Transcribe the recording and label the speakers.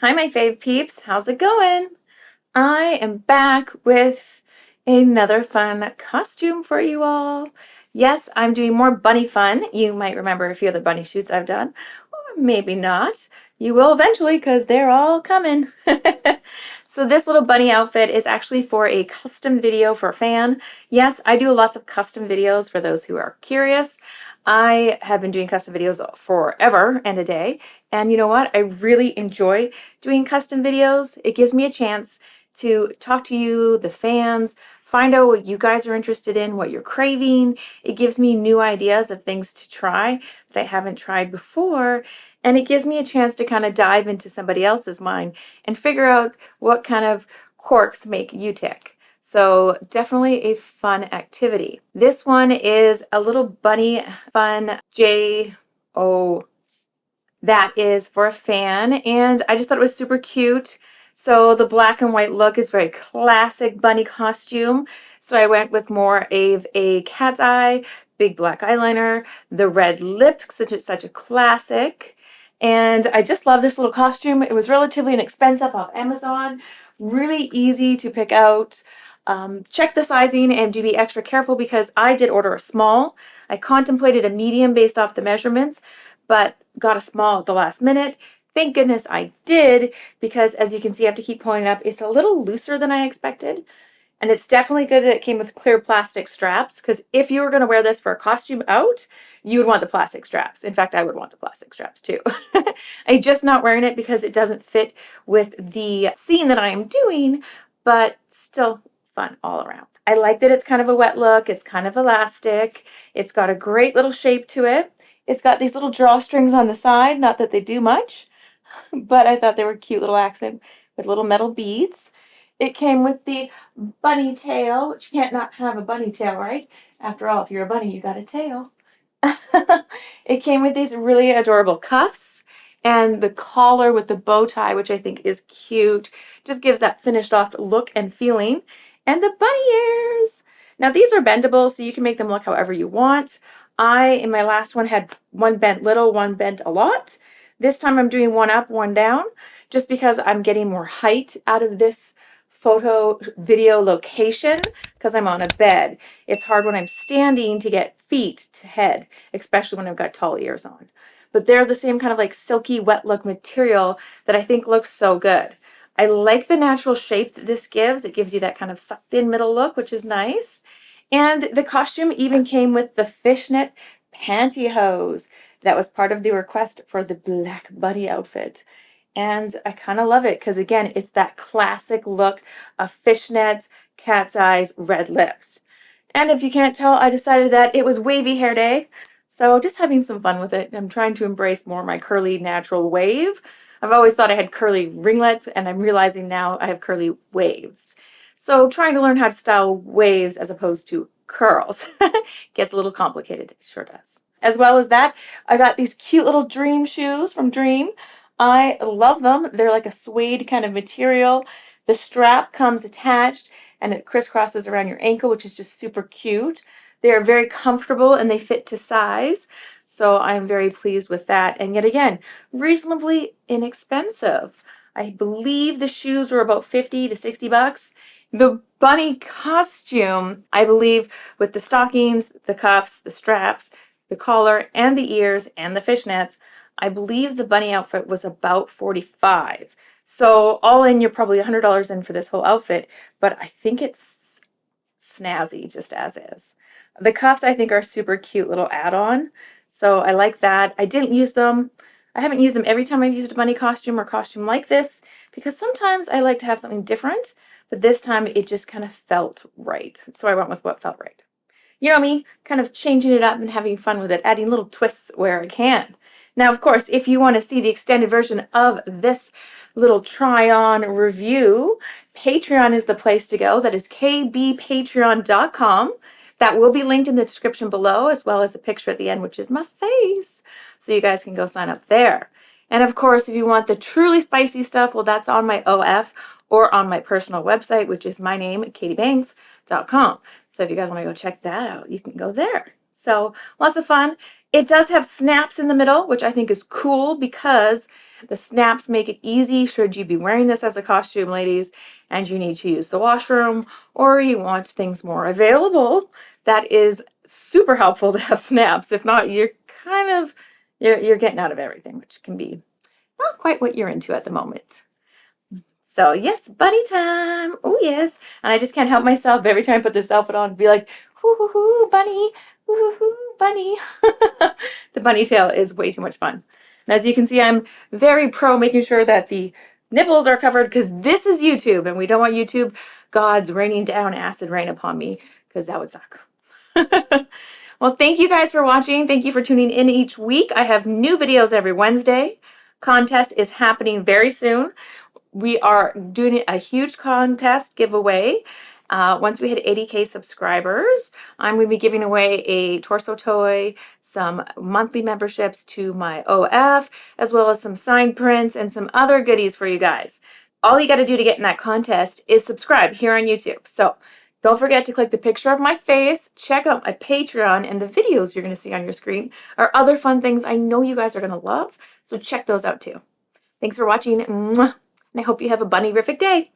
Speaker 1: Hi, my fave peeps. How's it going? I am back with another fun costume for you all. Yes, I'm doing more bunny fun. You might remember a few of the bunny shoots I've done, or maybe not. You will eventually because they're all coming. So this little bunny outfit is actually for a custom video for a fan. Yes, I do lots of custom videos for those who are curious. I have been doing custom videos forever and a day. And you know what? I really enjoy doing custom videos. It gives me a chance to talk to you, the fans, find out what you guys are interested in, what you're craving. It gives me new ideas of things to try that I haven't tried before. And it gives me a chance to kind of dive into somebody else's mind and figure out what kind of quirks make you tick. So definitely a fun activity. This one is a little bunny fun J-O that is for a fan, and I just thought it was super cute. So the black and white look is very classic bunny costume. So I went with more of a cat's eye, big black eyeliner, the red lip, such a classic. And I just love this little costume. It was relatively inexpensive off Amazon, really easy to pick out. Check the sizing and do be extra careful because I did order a small. I contemplated a medium based off the measurements, but got a small at the last minute. Thank goodness I did, because as you can see, I have to keep pulling it up. It's a little looser than I expected. And it's definitely good that it came with clear plastic straps, because if you were going to wear this for a costume out, you would want the plastic straps. In fact, I would want the plastic straps too. I'm just not wearing it because it doesn't fit with the scene that I am doing, but still fun all around. I like that it's kind of a wet look. It's kind of elastic. It's got a great little shape to it. It's got these little drawstrings on the side, not that they do much, but I thought they were a cute little accent with little metal beads. It came with the bunny tail, which you can't not have a bunny tail, right? After all, if you're a bunny, you got a tail. It came with these really adorable cuffs and the collar with the bow tie, which I think is cute. Just gives that finished off look and feeling. And the bunny ears. Now these are bendable, so you can make them look however you want. I, in my last one, had one bent little, one bent a lot. This time I'm doing one up, one down, just because I'm getting more height out of this photo video location because I'm on a bed. It's hard when I'm standing to get feet to head, especially when I've got tall ears on. But they're the same kind of like silky wet look material that I think looks so good. I like the natural shape that this gives. It gives you that kind of sucked in middle look, which is nice. And the costume even came with the fishnet pantyhose. That was part of the request for the black bunny outfit. And I kind of love it because, again, it's that classic look of fishnets, cat's eyes, red lips. And if you can't tell, I decided that it was wavy hair day. So just having some fun with it. I'm trying to embrace more my curly natural wave. I've always thought I had curly ringlets, and I'm realizing now I have curly waves. So trying to learn how to style waves as opposed to curls gets a little complicated. It sure does. As well as that, I got these cute little Dream shoes from Dream. I love them. They're like a suede kind of material. The strap comes attached and it crisscrosses around your ankle, which is just super cute. They are very comfortable and they fit to size. So I'm very pleased with that. And yet again, reasonably inexpensive. I believe the shoes were about 50 to 60 bucks. The bunny costume, I believe, with the stockings, the cuffs, the straps, the collar, and the ears, and the fishnets, I believe the bunny outfit was about 45. So all in, you're probably $100 in for this whole outfit, but I think it's snazzy just as is. The cuffs, I think, are super cute little add-on. So I like that. I didn't use them. I haven't used them every time I've used a bunny costume or costume like this because sometimes I like to have something different, but this time it just kind of felt right. So I went with what felt right. You know me, kind of changing it up and having fun with it, adding little twists where I can. Now, of course, if you want to see the extended version of this little try-on review, Patreon is the place to go. That is kbpatreon.com. That will be linked in the description below, as well as a picture at the end, which is my face. So you guys can go sign up there. And of course, if you want the truly spicy stuff, well, that's on my OF or on my personal website, which is my name, katiebanks.com. So if you guys want to go check that out, you can go there. So lots of fun. It does have snaps in the middle, which I think is cool because the snaps make it easy should you be wearing this as a costume, ladies, and you need to use the washroom or you want things more available. That is super helpful to have snaps. If not, you're kind of you're getting out of everything, which can be not quite what you're into at the moment. So yes, bunny time. Oh yes. And I just can't help myself every time I put this outfit on to be like, hoo hoo hoo, bunny, hoo hoo hoo, bunny. The bunny tail is way too much fun. And as you can see, I'm very pro making sure that the nipples are covered because this is YouTube and we don't want YouTube gods raining down acid rain upon me because that would suck. Well, thank you guys for watching. Thank you for tuning in each week. I have new videos every Wednesday. Contest is happening very soon. We are doing a huge contest giveaway. Once we hit 80K subscribers, I'm going to be giving away a torso toy, some monthly memberships to my OF, as well as some signed prints and some other goodies for you guys. All you got to do to get in that contest is subscribe here on YouTube. So don't forget to click the picture of my face, check out my Patreon, and the videos you're going to see on your screen are other fun things I know you guys are going to love. So check those out too. Thanks for watching. Mwah. And I hope you have a bunny-rific day.